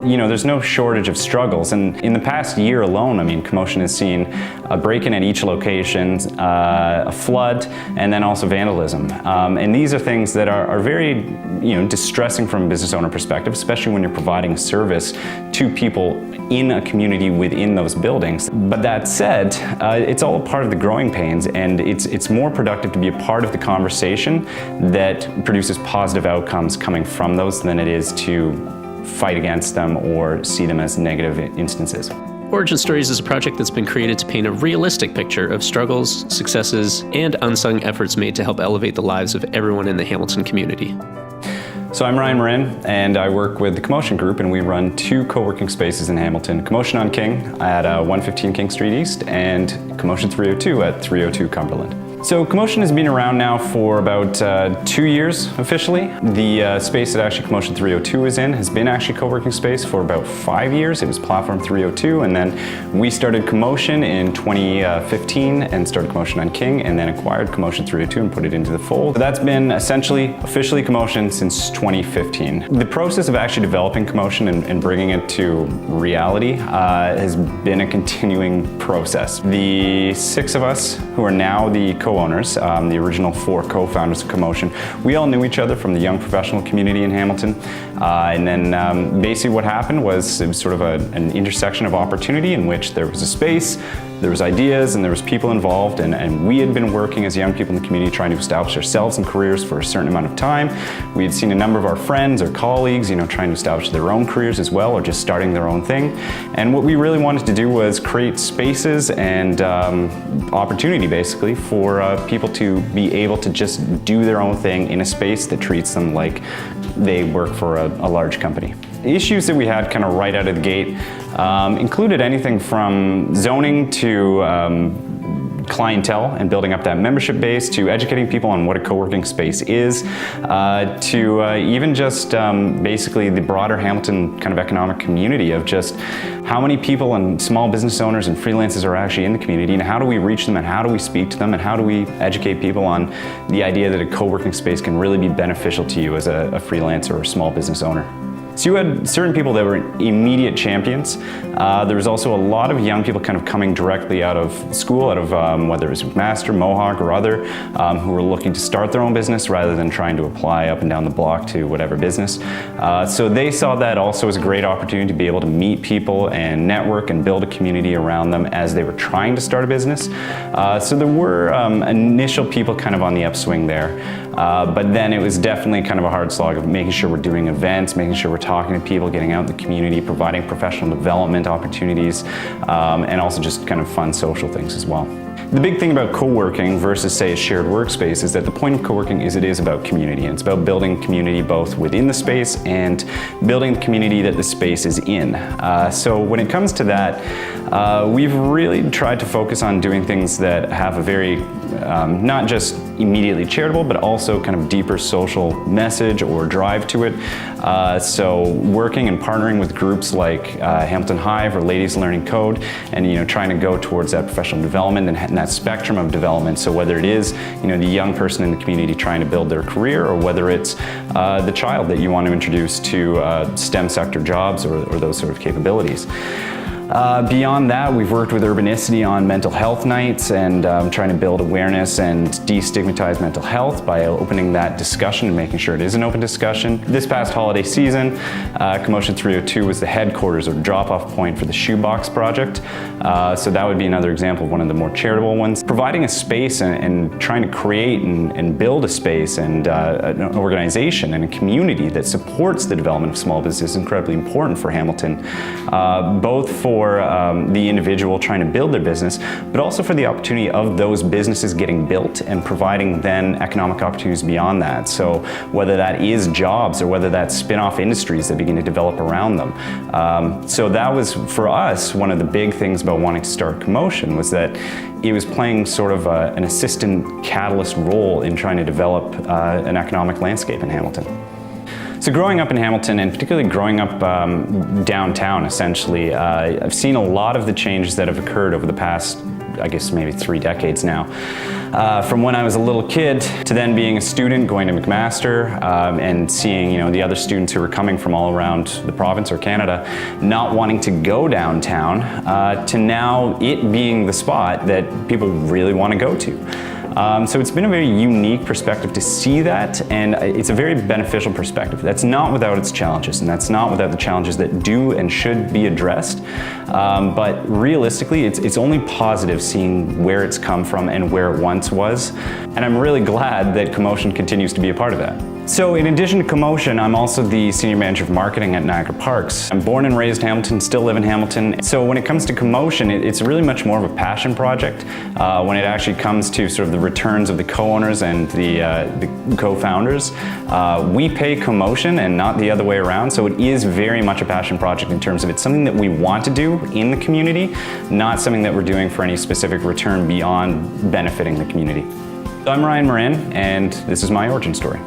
You know, there's no shortage of struggles, and in the past year alone, I mean, Comotion has seen a break-in at each location, a flood, and then also vandalism. And these are things that are very, distressing from a business owner perspective, especially when you're providing a service to people in a community within those buildings. But that said, it's all a part of the growing pains, and it's more productive to be a part of the conversation that produces positive outcomes coming from those than it is to fight against them or see them as negative instances. Origin Stories is a project that's been created to paint a realistic picture of struggles, successes, and unsung efforts made to help elevate the lives of everyone in the Hamilton community. So I'm Moran, and I work with the Comotion Group, and we run 2 co-working spaces in Hamilton, Comotion on King at 115 King Street East and Comotion 302 at 302 Cumberland. So Comotion has been around now for about 2 years officially. The space that actually Comotion 302 is in has been actually co-working space for about 5 years. It was Platform 302, and then we started Comotion in 2015 and started Comotion on King, and then acquired Comotion 302 and put it into the fold. That's been essentially officially Comotion since 2015. The process of actually developing Comotion and bringing it to reality has been a continuing process. The 6 of us who are now the co-owners, the original 4 co-founders of Comotion, we all knew each other from the young professional community in Hamilton. And then basically what happened was it was sort of an intersection of opportunity in which there was a space, there was ideas, and there was people involved, and we had been working as young people in the community trying to establish ourselves in careers for a certain amount of time. We had seen a number of our friends or colleagues, trying to establish their own careers as well, or just starting their own thing. And what we really wanted to do was create spaces and opportunity basically for people to be able to just do their own thing in a space that treats them like they work for a large company. The issues that we had kind of right out of the gate included anything from zoning to clientele and building up that membership base, to educating people on what a co-working space is, to even just basically the broader Hamilton kind of economic community of just how many people and small business owners and freelancers are actually in the community, and how do we reach them, and how do we speak to them, and how do we educate people on the idea that a co-working space can really be beneficial to you as a freelancer or small business owner. So you had certain people that were immediate champions. There was also a lot of young people kind of coming directly out of school, out of whether it was Master, Mohawk, or other, who were looking to start their own business rather than trying to apply up and down the block to whatever business. So they saw that also as a great opportunity to be able to meet people and network and build a community around them as they were trying to start a business. So there were initial people kind of on the upswing there. But then it was definitely kind of a hard slog of making sure we're doing events, making sure we're talking to people, getting out in the community, providing professional development opportunities, and also just kind of fun social things as well. The big thing about co-working versus, say, a shared workspace is that the point of co-working is it is about community, and it's about building community both within the space and building the community that the space is in. So when it comes to that, we've really tried to focus on doing things that have a very, not just immediately charitable, but also kind of deeper social message or drive to it. So working and partnering with groups like Hamilton Hive or Ladies Learning Code, and trying to go towards that professional development and that spectrum of development. So whether it is the young person in the community trying to build their career, or whether it's the child that you want to introduce to STEM sector jobs or those sort of capabilities. Beyond that, we've worked with Urbanicity on mental health nights and trying to build awareness and destigmatize mental health by opening that discussion and making sure it is an open discussion. This past holiday season, Comotion 302 was the headquarters or drop-off point for the Shoebox project. So that would be another example of one of the more charitable ones. Providing a space and trying to create and build a space and an organization and a community that supports the development of small business is incredibly important for Hamilton, both for the individual trying to build their business, but also for the opportunity of those businesses getting built and providing then economic opportunities beyond that. So whether that is jobs or whether that's spin-off industries that begin to develop around them. So that was, for us, one of the big things about wanting to start Comotion, was that it was playing sort of an assistant catalyst role in trying to develop an economic landscape in Hamilton. So growing up in Hamilton, and particularly growing up downtown, essentially, I've seen a lot of the changes that have occurred over the past, I guess, maybe 3 decades now. from when I was a little kid to then being a student, going to McMaster, and seeing the other students who were coming from all around the province or Canada not wanting to go downtown, to now it being the spot that people really want to go to. So it's been a very unique perspective to see that, and it's a very beneficial perspective. That's not without its challenges, and that's not without the challenges that do and should be addressed. But realistically, it's only positive seeing where it's come from and where it once was. And I'm really glad that Comotion continues to be a part of that. So in addition to Comotion, I'm also the Senior Manager of Marketing at Niagara Parks. I'm born and raised in Hamilton, still live in Hamilton. So when it comes to Comotion, it's really much more of a passion project. When it actually comes to sort of the returns of the co-owners and the co-founders, we pay Comotion and not the other way around. So it is very much a passion project in terms of it's something that we want to do in the community, not something that we're doing for any specific return beyond benefiting the community. So I'm Ryan Moran, and this is my origin story.